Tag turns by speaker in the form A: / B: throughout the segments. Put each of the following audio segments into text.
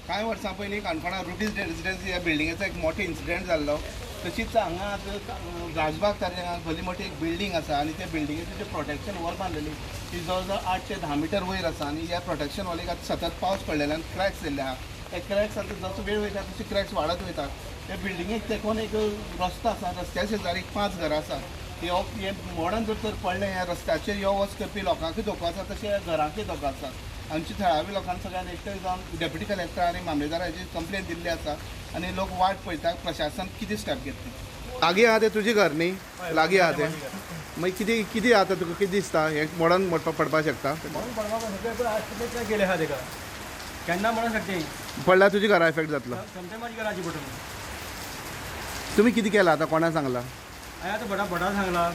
A: कांय वर्सां पयलीं काणकोणा रुटीज रेजिडेन्सी ह्या बिल्डिंगेचो एक मोठो इन्सिडेंट जाल्लो. तशीच हांगा राजबाग तारेंगां खरी मोठी एक बिल्डींग आसा आनी त्या बिल्डिंगेची जी प्रोटेक्शन वॉल बांदलेली ती जवळ जवळ 8 ते 10 मिटर वयर आसा आनी ह्या प्रोटेक्शन वॉलीक आतां सतत पावस पडलेल्यान क्रॅक्स येयल्ले आहा. हे क्रॅक्स आतां जसो वेळ वयता तशी क्रॅक्स वाडत वयता. त्या बिल्डिंगेक तेकोन एक रस्तो आसा, रस्त्या शेजारी 5 घरां आसात. हे मोडान जर तर पडलें ह्या रस्त्याचेर यो वच करपी लोकांकूय धोको आसा तशें ह्या घरांकूय धोको आसा. आमची थळावी लोकांनी सगळ्यांनी एकठांय जावन डेप्युटी कलेक्टर आनी मामलेदाराची कंप्लेन दिल्ली आसा आनी लोक वाट पळयता प्रशासन कितें स्टेप घेतली. लागीं आहा तें तुजें घर न्ही, लागीं आहा तें मागीर कितें कितें आहा तुका कितें दिसता हें मोडन पडपाक शकता?
B: गेले आहा तेका केन्ना म्हणून शकते
A: पडल्यार तुजी घरा इफेक्ट जातलो.
B: समजा माझी घराची पडून
A: तुमी कितें केलां आतां कोणा सांगलां?
B: हांवें आतां भटा सांगला,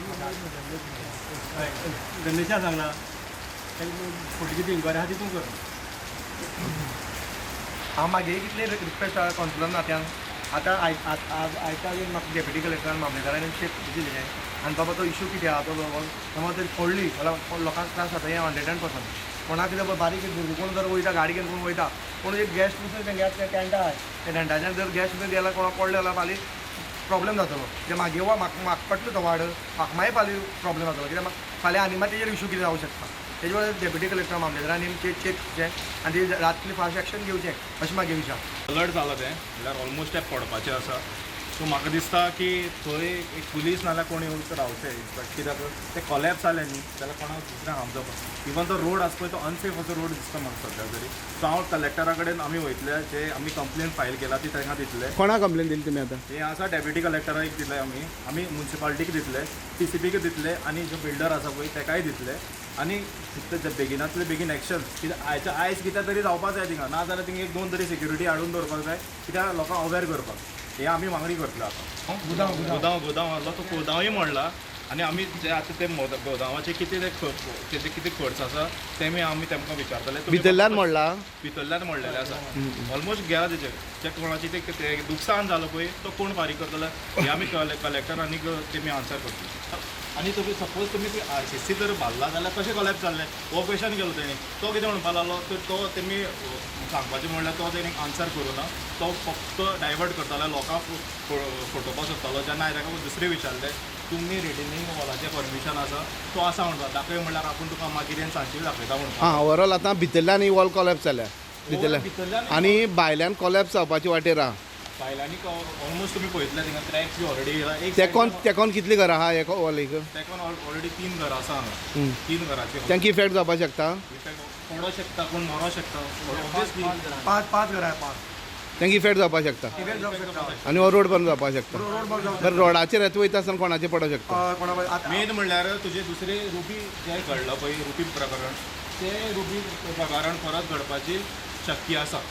B: गणेशा सांगला, फुडली कितें इन्क्वायरी आहा तितून कर.
C: हांव मागे कितले रिक्वेस्ट आहा कॉन्सुलर नात्यान आतां आयच्या म्हाका डेप्युटी कलेक्टरान मामलेदारान चेक दिलें आनी बाबा तो इशू कितें आहा तो समज तरी पडली जाल्यार लोकांक त्रास जाता हें 100%. कोणाक कितें बारीक कोण जर वयता गाडी घेवन कोण वयता पूण एक गॅस्ट पसून तेंगे ते टेंट आहा त्या टेंटाच्यान जर गॅस्ट बी गेल्यार कोणाक पडलें जाल्यार फाल्यां प्रॉब्लेम जातलो. ते मागे म्हाका पडटलो तो वाड म्हाका मागीर फाल्यां प्रॉब्लेम जातलो कित्याक फाल्यां आनी मागीर तेजेर इशू कितें जावं शकता. तेजे वेळार डेप्युटी कलेक्टर मामलेदारांनी चेक करचें आनी ते रातली फास्ट एक्शन घेवचें अशें म्हागे विचार.
D: अलर्ट जालो तें म्हणल्यार ऑलमोस्ट तें पडपाचें आसा. सो म्हाका दिसता की थंय एक पुलीस नाल्यार कोण येवन रावचें इन्स्पेक्ट कित्याक तें कॉलेप्स जालें न्ही जाल्यार कोणाक दुसऱ्यांक हार्म जावपाक. इवन तो रोड आसा पळय तो अनसेफ असो रोड दिसता म्हाका सद्या तरी. सो हांव कलेक्टरा कडेन आमी वयतले जे आमी कंप्लेन फायल केला ती तांकां दितले.
A: कोणा कंप्लेन दिली तुमी आतां?
D: हें आसा डेप्युटी कलेक्टराक दितले आमी म्युन्सिपालिटीक दितले, TCPक दितले आनी जो बिल्डर आसा पळय तेकाय दितले. आनी बेगिनांतले बेगीन एक्शन कित्याक आयज कितें तरी जावपाक जाय थिंगा नाजाल्यार थिंगा 1-2 तरी सिक्युरिटी हाडून दवरपाक जाय कित्याक लोकांक अवेर करपाक. हे आमी मागणी करतले आतां. गोदांव आहलो तो गोदांवूय मोडला आनी आमी जे आतां ते गोदांवाचे कितें कितें खर्च आसा तें आमी तेमकां विचारतले.
A: भितरल्यान मोडला?
D: भितरल्यान मोडलेले आसा ऑलमोस्ट गेला तेजेर. जे कोणाची ते लुकसाण जालो पळय तो कोण फारीक करतलो हे आमी कलेक्टर आनीक तेमी आन्सर करतले. आनी तुमी सपोज तुमी RCC जर बांदला जाल्यार कशें कलेक्ट जाल्लें हो क्वेश्चन केलो तेणी. तो कितें म्हणपा लागलो तर तो तेमी सांगपाचें म्हणल्यार तो तेणी आन्सर करूना. तो फक्त डायवर्ट करतालो लोकांक फटोवपाक सोदतालो. जेन्ना हांवें ताका दुसरें विचारलें तुमी रिटेनिंग वॉलाचें परमिशन आसा तो आसा म्हणटा दाखय म्हणल्यार आपूण तुका मागीर सांजची दाखयता म्हणटा.
A: हां ओवरऑल आतां भितरल्यान ही वॉल कॉलेप्स जाल्या भितरल्यान आनी भायल्यान कॉलेप्स जावपाची वाटेर आहा.
D: भायल्यांनी ऑलमोस्ट तुमी पळयतले थिंगा क्रॅक्स बी ऑलरेडी.
A: तेकोन कितलीं घरां आहा हे वॉलीक?
D: तेकोन ऑलरेडी 3 घरां आसा हांगा. 3 घरांची
A: तांकां इफेक्ट जावपाक शकता?
D: इफेक्ट पडों शकता कोण मरो शकता ऑब्वियसली.
C: 5 घरां 5
A: तांकां इफेक्ट जावपाक शकता
C: इफेक्ट जावंक शकता.
A: आनी हो रोड बंद जावपाक शकता.
C: रोड बंद जावंक
A: बरं रोडाचेर येता वयता आसतना कोणाचेर पडोंक शकता?
C: कोणा
D: मेन म्हणल्यार तुजें दुसरें रुपी जें घडलां पळय रुपी प्रकरण तें रुपी प्रकरण परत घडपाची शक्य आसा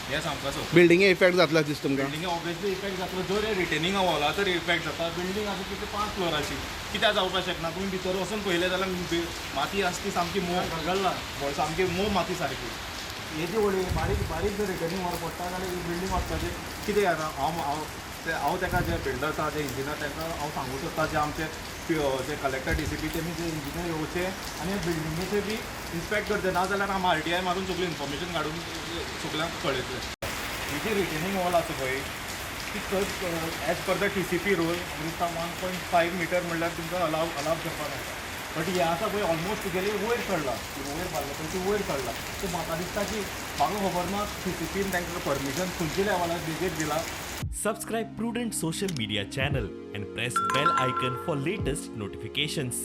D: हें सामकें सो.
A: बिल्डिंगे इफेक्ट जातलो दिसता तुमकां?
D: बिल्डिंगे ऑब्वियसली इफेक्ट जातलो. जर रिटेनिंग वॉला तर इफेक्ट जाता. बिल्डींग आसा कितें 5 फ्लोराची कित्याक जावपाक शकना. तुमी भितर वचून पळयलें जाल्यार माती आसा ती सामकी मोव घडला सामकी मोव माती सारकी. हेजी व्हडली बारीक जर रिटर्निंग वॉल पडटा जाल्यार ही बिल्डींग वचपाचें कितें जाता. हांव ताका जे बिल्डर आसा जे इंजिनियर तांकां हांव सांगूं सोदता जे आमचे जे कलेक्टर DCP तेमी जे इंजिनियर येवचे आनी बिल्डिंगेचे बी इन्स्पेक्ट करचे नाजाल्यार आमी RTI मारून सगळी इन्फॉर्मेशन काडून सगळ्यांक कळयतले. ही जी रिटेनिंग वॉल आसा पळय ती as per the TCP rule 1.5 metre म्हणल्यार तुमकां अलाव करपाक मेळटा. बट हें आसा पळय ऑलमोस्ट तुगेली वयर चडला वयर बांदला पळय ती वयर चडला. सो म्हाका दिसता की म्हाका खबर ना TCPन तांकां परमिशन खंयच्या लेवलार बेगीन दिला.
E: Subscribe Prudent social media channel and press bell icon for latest notifications.